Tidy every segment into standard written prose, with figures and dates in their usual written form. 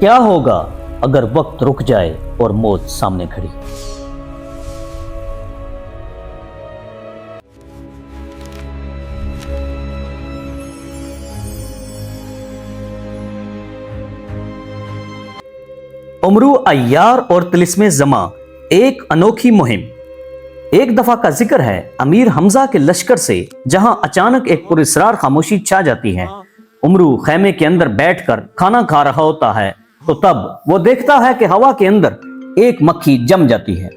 کیا ہوگا اگر وقت رک جائے اور موت سامنے کھڑی؟ امرو عیار اور طلسم زماں، ایک انوکھی مہم۔ ایک دفعہ کا ذکر ہے امیر حمزہ کے لشکر سے جہاں اچانک ایک پراسرار خاموشی چھا جاتی ہے۔ امرو خیمے کے اندر بیٹھ کر کھانا کھا رہا ہوتا ہے تو تب وہ دیکھتا ہے کہ ہوا کے اندر ایک مکھی جم جاتی ہے۔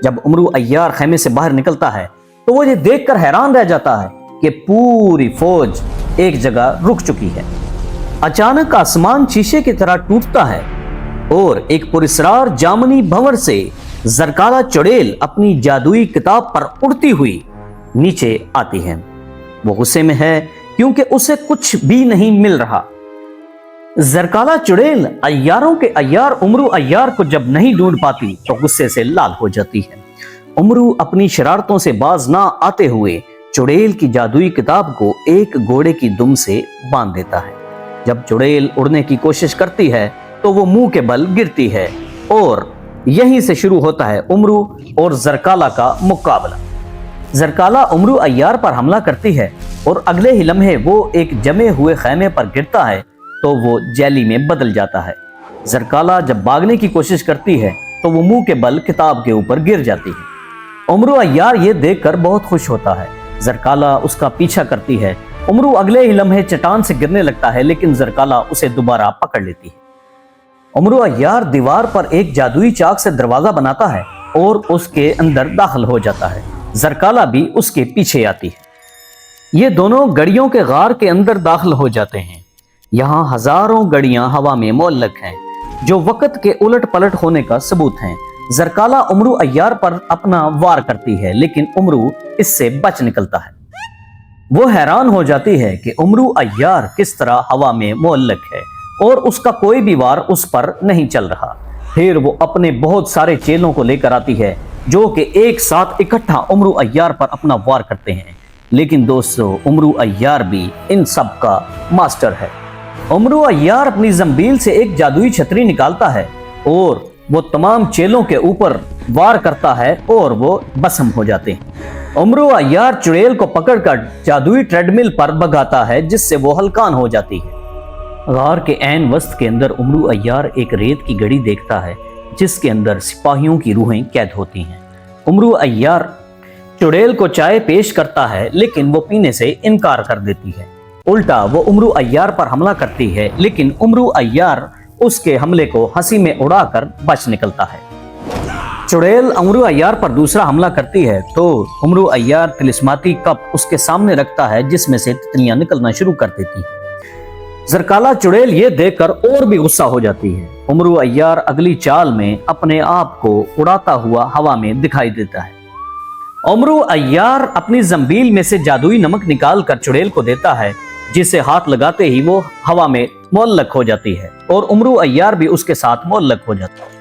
جب امرو عیار خیمے سے باہر نکلتا ہے تو وہ یہ دیکھ کر حیران رہ جاتا ہے کہ پوری فوج ایک جگہ رک چکی ہے۔ اچانک آسمان شیشے کی طرح ٹوٹتا ہے اور ایک پراسرار جامنی بھنور سے زرکالہ چڑیل اپنی جادوئی کتاب پر اڑتی ہوئی نیچے آتی ہے۔ وہ غصے میں ہے کیونکہ اسے کچھ بھی نہیں مل رہا۔ زرکالہ چڑیل عیاروں کے عیار امرو عیار کو جب نہیں ڈھونڈ پاتی تو غصے سے لال ہو جاتی ہے۔ امرو اپنی شرارتوں سے باز نہ آتے ہوئے چڑیل کی جادوئی کتاب کو ایک گھوڑے کی دم سے باندھ دیتا ہے۔ جب چڑیل اڑنے کی کوشش کرتی ہے تو وہ منہ کے بل گرتی ہے اور یہیں سے شروع ہوتا ہے امرو اور زرکالہ کا مقابلہ۔ زرکالہ امرو عیار پر حملہ کرتی ہے اور اگلے ہی لمحے وہ ایک جمے ہوئے خیمے پر گرتا ہے تو وہ جیلی میں بدل جاتا ہے۔ زرکالہ جب بھاگنے کی کوشش کرتی ہے تو وہ منہ کے بل کتاب کے اوپر گر جاتی ہے۔ امرو عیار یہ دیکھ کر بہت خوش ہوتا ہے۔ زرکالہ اس کا پیچھا کرتی ہے۔ امرو اگلے ہی لمحے چٹان سے گرنے لگتا ہے لیکن زرکالہ اسے دوبارہ پکڑ لیتی ہے۔ امرو عیار دیوار پر ایک جادوئی چاک سے دروازہ بناتا ہے اور اس کے اندر داخل ہو جاتا ہے۔ زرکالہ بھی اس کے پیچھے آتی ہے۔ یہ دونوں گڑیوں کے غار کے اندر داخل ہو جاتے ہیں۔ یہاں ہزاروں گڑیاں ہوا میں معلق ہیں جو وقت کے الٹ پلٹ ہونے کا ثبوت ہیں۔ زرکالہ امرو عیار پر اپنا وار کرتی ہے لیکن امرو اس سے بچ نکلتا ہے۔ وہ حیران ہو جاتی ہے کہ امرو عیار کس طرح ہوا میں معلق ہے اور اس کا کوئی بھی وار اس پر نہیں چل رہا۔ پھر وہ اپنے بہت سارے چیلوں کو لے کر آتی ہے جو کہ ایک ساتھ اکٹھا امرو عیار پر اپنا وار کرتے ہیں۔ لیکن دوستو، امرو عیار بھی ان سب کا ماسٹر ہے۔ امرو عیار اپنی زنبیل سے ایک جادوئی چھتری نکالتا ہے اور وہ تمام چیلوں کے اوپر وار کرتا ہے اور وہ بسم ہو جاتے ہیں۔ امرو عیار چڑیل کو پکڑ کر جادوئی ٹریڈ مل پر بھگاتا ہے جس سے وہ ہلکان ہو جاتی ہے۔ غار کے عین وسط کے اندر امرو عیار ایک ریت کی گڑی دیکھتا ہے جس کے اندر سپاہیوں کی روحیں قید ہوتی ہیں۔ امرو عیار چڑیل کو چائے پیش کرتا ہے لیکن وہ پینے سے انکار کر دیتی ہے۔ الٹا وہ امرو عیار پر حملہ کرتی ہے لیکن امرو عیار اس کے حملے کو ہنسی میں اڑا کر بچ نکلتا ہے۔ چڑیل امرو عیار پر دوسرا حملہ کرتی ہے تو امرو عیار طلسماتی کپ اس کے سامنے رکھتا ہے جس میں سے تتلیاں نکلنا شروع کر دیتی ہیں۔ زرکالہ چڑیل یہ دیکھ کر اور بھی غصہ ہو جاتی ہے۔ امرو عیار اگلی چال میں اپنے آپ کو اڑاتا ہوا ہوا میں دکھائی دیتا ہے۔ امرو عیار اپنی زنبیل میں سے جادوئی نمک نکال کر چڑیل کو دیتا ہے جسے ہاتھ لگاتے ہی وہ ہوا میں معلق ہو جاتی ہے اور امرو عیار بھی اس کے ساتھ معلق ہو جاتا ہے۔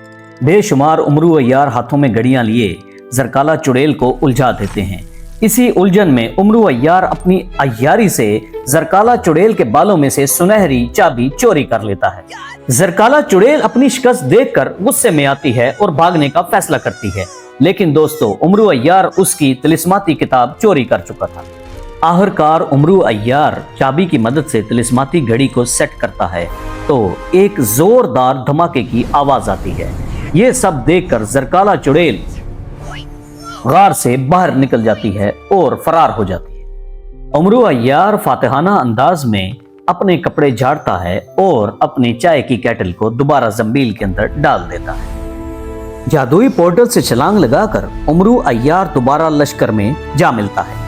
بے شمار امرو عیار ہاتھوں میں گڑیاں لیے زرکالہ چڑیل کو الجھا دیتے ہیں۔ اسی الجھن میں امرو عیار اپنی عیاری سے زرکالہ چڑیل کے بالوں میں سے سنہری چابی چوری کر لیتا ہے۔ زرکالہ چڑیل اپنی شکست دیکھ کر غصے میں آتی ہے اور بھاگنے کا فیصلہ کرتی ہے لیکن دوستو، امرو عیار اس کی طلسماتی کتاب چوری کر چکا تھا۔ آخرکار امرو عیار چابی کی مدد سے طلسماتی گھڑی کو سیٹ کرتا ہے تو ایک زوردار دھماکے کی آواز آتی ہے۔ یہ سب دیکھ کر زرکالہ چڑیل غار سے باہر نکل جاتی ہے اور فرار ہو جاتی ہے۔ امرو عیار فاتحانہ انداز میں اپنے کپڑے جھاڑتا ہے اور اپنی چائے کی کیٹل کو دوبارہ زنبیل کے اندر ڈال دیتا ہے۔ جادوئی پورٹل سے چھلانگ لگا کر امرو عیار دوبارہ لشکر میں جا ملتا ہے۔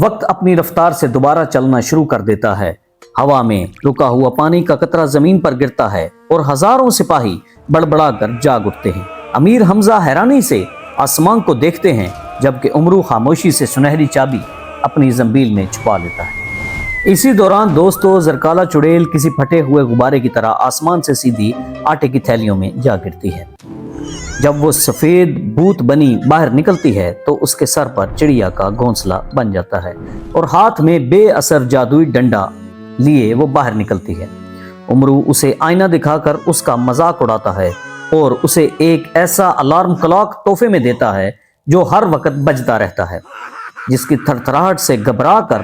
وقت اپنی رفتار سے دوبارہ چلنا شروع کر دیتا ہے۔ ہوا میں رکا ہوا پانی کا قطرہ زمین پر گرتا ہے اور ہزاروں سپاہی بڑبڑا کر جاگ اٹھتے ہیں۔ امیر حمزہ حیرانی سے آسمان کو دیکھتے ہیں جبکہ امرو خاموشی سے سنہری چابی اپنی زنبیل میں چھپا لیتا ہے۔ اسی دوران دوستو، زرکالہ چڑیل کسی پھٹے ہوئے غبارے کی طرح آسمان سے سیدھی آٹے کی تھیلیوں میں جا گرتی ہے۔ جب وہ سفید بھوت بنی باہر نکلتی ہے تو اس کے سر پر چڑیا کا گھونسلہ بن جاتا ہے اور ہاتھ میں بے اثر جادوئی ڈنڈا لیے وہ باہر نکلتی ہے۔ امرو اسے آئینہ دکھا کر اس کا مذاق اڑاتا ہے اور اسے ایک ایسا الارم کلاک تحفے میں دیتا ہے جو ہر وقت بجتا رہتا ہے، جس کی تھرتھراہٹ سے گھبرا کر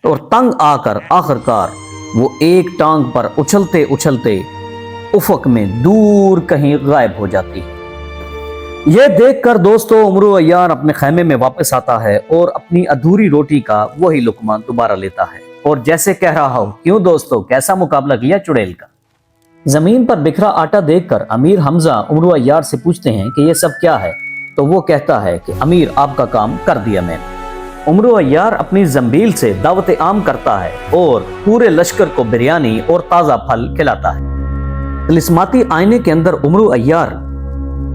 اور تنگ آ کر آخرکار وہ ایک ٹانگ پر اچھلتے اچھلتے افق میں دور کہیں غائب ہو جاتی ہے۔ یہ دیکھ کر دوستو امرو عیار اپنے خیمے میں واپس آتا ہے اور اپنی ادھوری روٹی کا وہی لقمہ دوبارہ لیتا ہے اور جیسے کہہ رہا ہو، کیوں دوستو کیسا مقابلہ کیا چڑیل کا۔ زمین پر بکھرا آٹا دیکھ کر امیر حمزہ امرو عیار سے پوچھتے ہیں کہ یہ سب کیا ہے، تو وہ کہتا ہے کہ امیر آپ کا کام کر دیا میں نے۔ امرو عیار اپنی زنبیل سے دعوت عام کرتا ہے اور پورے لشکر کو بریانی اور تازہ پھل کھلاتا ہے۔ طلسماتی آئینے کے اندر امرو عیار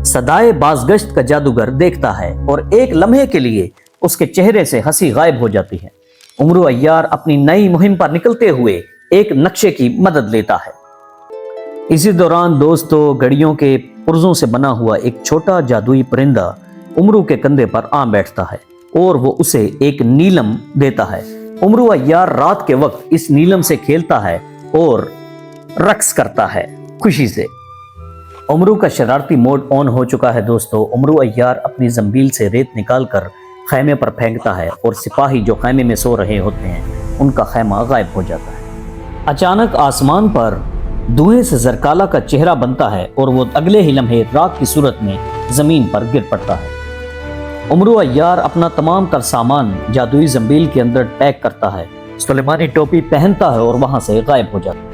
صدائے بازگشت کا جادوگر دیکھتا ہے اور ایک لمحے کے لیے اس کے چہرے سے ہنسی غائب ہو جاتی ہے۔ امرو عیار اپنی نئی مہم پر نکلتے ہوئے ایک نقشے کی مدد لیتا ہے۔ اسی دوران دوستو گھڑیوں کے پرزوں سے بنا ہوا ایک چھوٹا جادوئی پرندہ امرو کے کندھے پر آ بیٹھتا ہے اور وہ اسے ایک نیلم دیتا ہے۔ امرو عیار رات کے وقت اس نیلم سے کھیلتا ہے اور رقص کرتا ہے خوشی سے۔ امرو کا شرارتی موڈ آن ہو چکا ہے دوستو۔ امرو عیار اپنی زنبیل سے ریت نکال کر خیمے پر پھینکتا ہے اور سپاہی جو خیمے میں سو رہے ہوتے ہیں ان کا خیمہ غائب ہو جاتا ہے۔ اچانک آسمان پر دھوئیں سے زرکالہ کا چہرہ بنتا ہے اور وہ اگلے ہی لمحے راک کی صورت میں زمین پر گر پڑتا ہے۔ امرو عیار اپنا تمام تر سامان جادوئی زنبیل کے اندر پیک کرتا ہے، سلیمانی ٹوپی پہنتا ہے اور وہاں سے غائب ہو جاتا ہے۔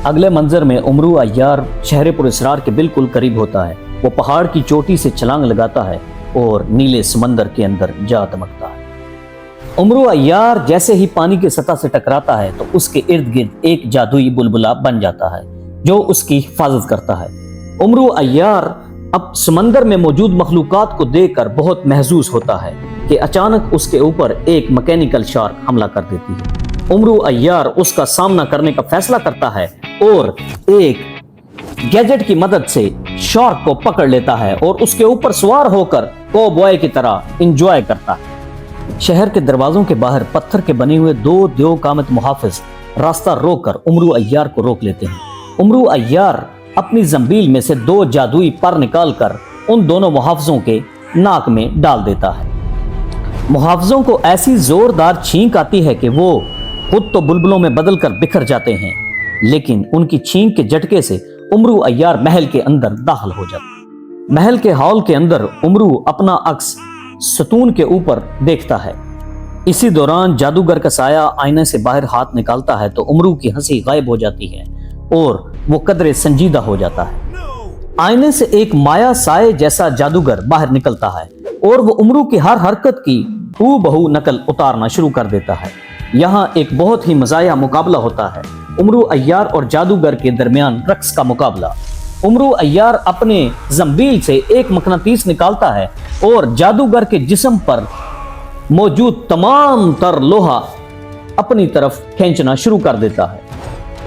اگلے منظر میں امرو عیار شہر پر اسرار کے بالکل قریب ہوتا ہے۔ وہ پہاڑ کی چوٹی سے چھلانگ لگاتا ہے اور نیلے سمندر کے اندر جا دمکتا ہے۔ امرو عیار جیسے ہی پانی کی سطح سے ٹکراتا ہے تو اس کے ارد گرد ایک جادوئی بلبلا بن جاتا ہے جو اس کی حفاظت کرتا ہے۔ امرو عیار اب سمندر میں موجود مخلوقات کو دیکھ کر بہت محظوظ ہوتا ہے کہ اچانک اس کے اوپر ایک مکینیکل شارک حملہ کر دیتی ہے۔ امرو عیار اس کا سامنا کرنے کا فیصلہ کرتا ہے اور ایک گیجٹ کی مدد سے شارک کو پکڑ لیتا ہے اور اس کے اوپر سوار ہو کر کو بوائے کی طرح انجوائے کرتا ہے۔ شہر کے دروازوں کے باہر پتھر کے بنے ہوئے دو دیو کامت محافظ راستہ روک کر امرو عیار کو روک لیتے ہیں۔ امرو عیار اپنی زنبیل میں سے دو جادوئی پر نکال کر ان دونوں محافظوں کے ناک میں ڈال دیتا ہے۔ محافظوں کو ایسی زوردار چھینک آتی ہے کہ وہ خود تو بلبلوں میں بدل کر بکھر جاتے ہیں، لیکن ان کی چھینک کے جھٹکے سے امرو عیار محل کے اندر داخل ہو جاتا ہے۔ محل کے ہال کے اندر امرو اپنا عکس ستون کے اوپر دیکھتا ہے۔ اسی دوران جادوگر کا سایہ آئینے سے باہر ہاتھ نکالتا ہے تو امرو کی ہنسی غائب ہو جاتی ہے اور وہ قدرے سنجیدہ ہو جاتا ہے۔ آئینے سے ایک مایا سائے جیسا جادوگر باہر نکلتا ہے اور وہ امرو کی ہر حرکت کی ہو بہو نقل اتارنا شروع کر دیتا ہے۔ یہاں ایک بہت ہی مزاحیہ مقابلہ ہوتا ہے، امرو عیار اور جادوگر کے درمیان رقص کا مقابلہ۔ امرو عیار اپنے زنبیل سے ایک مقناطیس نکالتا ہے اور جادوگر کے جسم پر موجود تمام تر لوہا اپنی طرف کھینچنا شروع کر دیتا ہے۔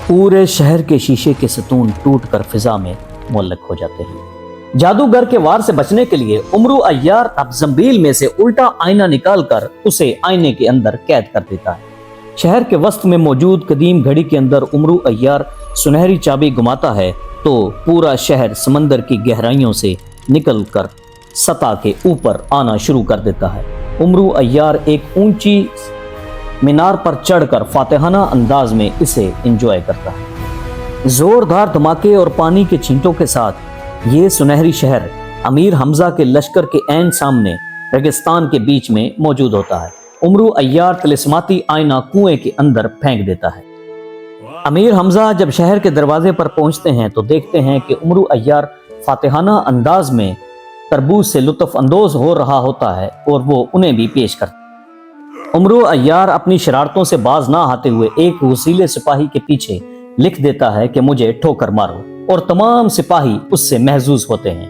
پورے شہر کے شیشے کے ستون ٹوٹ کر فضا میں معلق ہو جاتے ہیں۔ جادوگر کے وار سے بچنے کے لیے امرو عیار اب زنبیل میں سے الٹا آئینہ نکال کر اسے آئینے کے اندر قید کر دیتا ہے۔ شہر کے وسط میں موجود قدیم گھڑی کے اندر امرو عیار سنہری چابی گماتا ہے تو پورا شہر سمندر کی گہرائیوں سے نکل کر سطح کے اوپر آنا شروع کر دیتا ہے۔ امرو عیار ایک اونچی مینار پر چڑھ کر فاتحانہ انداز میں اسے انجوائے کرتا ہے۔ زوردار دھماکے اور پانی کے چھینٹوں کے ساتھ یہ سنہری شہر امیر حمزہ کے لشکر کے عین سامنے ریگستان کے بیچ میں موجود ہوتا ہے۔ امرو عیار طلسماتی آئینہ کنویں کے اندر پھینک دیتا ہے۔ امیر حمزہ جب شہر کے دروازے پر پہنچتے ہیں تو دیکھتے ہیں کہ امرو عیار فاتحانہ انداز میں تربوز سے لطف اندوز ہو رہا ہوتا ہے اور وہ انہیں بھی پیش کرتا ہے۔ امرو عیار اپنی شرارتوں سے باز نہ آتے ہوئے ایک وسیلے سپاہی کے پیچھے لکھ دیتا ہے کہ مجھے ٹھوکر مارو، اور تمام سپاہی اس سے محظوظ ہوتے ہیں۔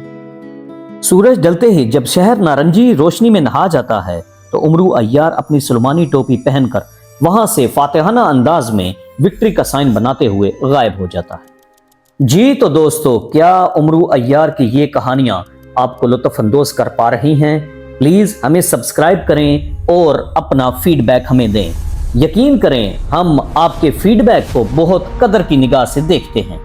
سورج ڈلتے ہی جب شہر نارنجی روشنی میں نہا جاتا ہے تو امرو عیار اپنی سلمانی ٹوپی پہن کر وہاں سے فاتحانہ انداز میں وکٹری کا سائن بناتے ہوئے غائب ہو جاتا ہے۔ جی تو دوستو، کیا امرو عیار کی یہ کہانیاں آپ کو لطف اندوز کر پا رہی ہیں؟ پلیز ہمیں سبسکرائب کریں اور اپنا فیڈ بیک ہمیں دیں۔ یقین کریں ہم آپ کے فیڈ بیک کو بہت قدر کی نگاہ سے دیکھتے ہیں۔